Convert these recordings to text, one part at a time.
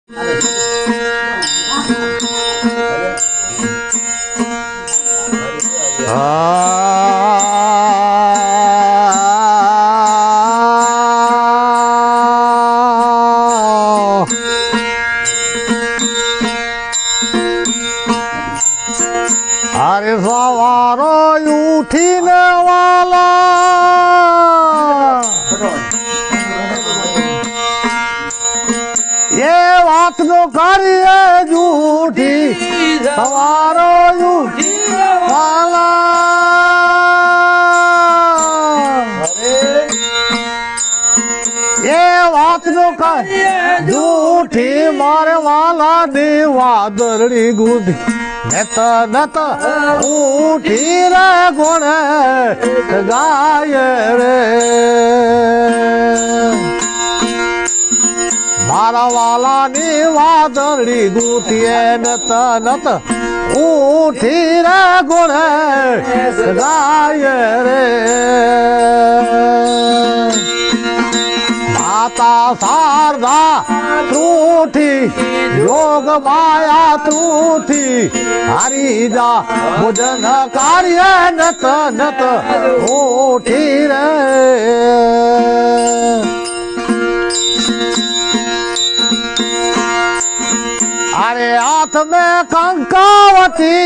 અરે સવારો ઉઠીને વાલા એ વાત નો કરીએ જૂઠી સવારો ઉઠીને વાલા એ વાત નો કરીએ જૂઠી મારે વાલા ની વાદળી ગુંધી નત નત ઉઠી રે ગુણ ગાય રે મારા વાલાની વાદળી ગૂંથીએ નત નત ઉઠી રે ગુણ ગાય રે માતા શારદા ત્રુઠી યોગ માયા ત્રુઠી હરી જા ભોજન કાર્ય નત નત ઉઠી રે अरे हाथ में कंकावती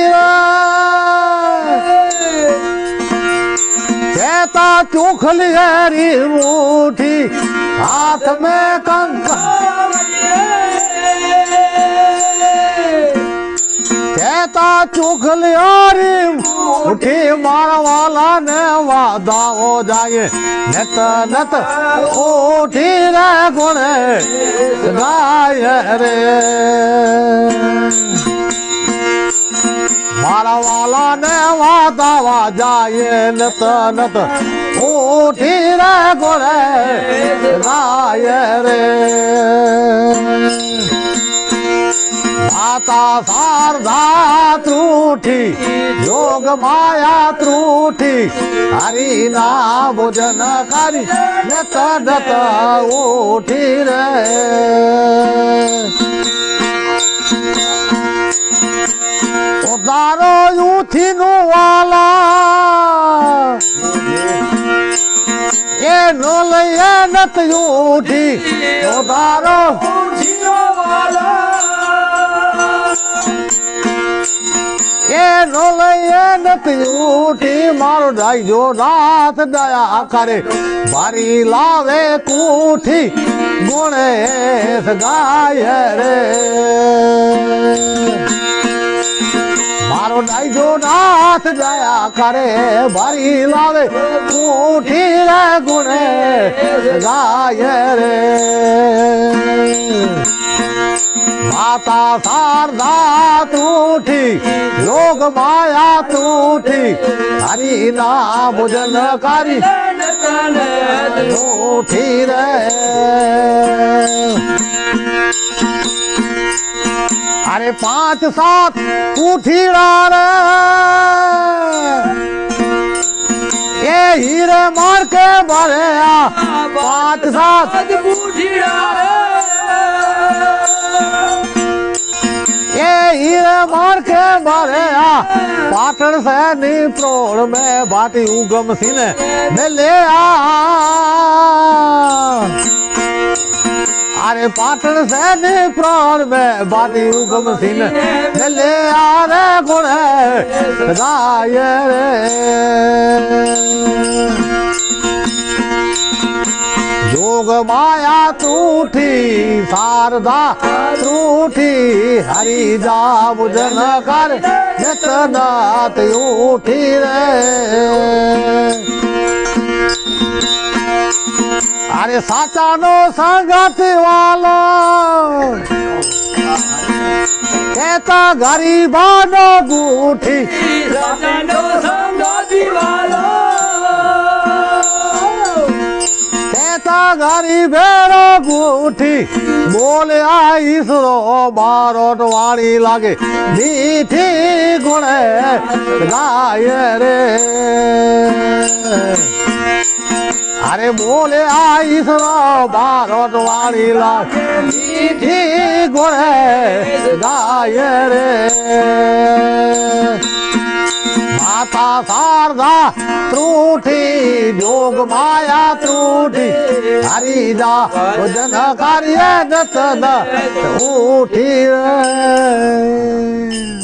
कहता चुखली हरी मुठी हाथ में कहता चुखली हरी मुठी मारा वाला ने वादा हो जाए नत नत उठी रे गुण गाय रे मारा वाला ने वादा वा जाए नत नत उठी रे गुण गाय रे माता शारदा त्रुठी योग माया त्रुठी हरि ना भोजन करी नत नत उठी रे उदारो यूथी नु वाला ये नोल ये नत यूठी उदारो वाला ये नोल ये नत यूठी मारो दाई जो रात दया करे बारी लावे कूठी गुणेश गाय रे मारो दाई जो रात दया करे बारी लावे कूठी रे गुणेश गाय रे माता शारदा त्रुठी योग माया त्रुठी हरि ना भोजन करी त्रुठी रे अरे 5-7 उठी रे ये हीरे मार के भरे 5-7 उठी ये हीरे मार के भरे पाटण से निप्रोड़ में बाटी उगम सीने में ले अरे पाटण से निप्रोड़ में बाटी उगम सीने में ले रे गुण गाय रे योग माया त्रुठी शारदा त्रुठी हरि जा भोजन कर नत नत उठी रे अरे साचा नो संगति वालो कहता गरीबा नो गूठी साचा नो संगति वालो गरीबेरो गूठी बोले ईसरो बारोट वाणी लागे मीठी गुण गाय रे અરે બોલે આઈસરો બારોટ વાળી લાખ મીઠી ગોળે ગાય રે માતા શારદા ત્રુઠી જોગ માયા ત્રુઠી હરિદા ભજન કાર્ય દત્ત ઉઠી રે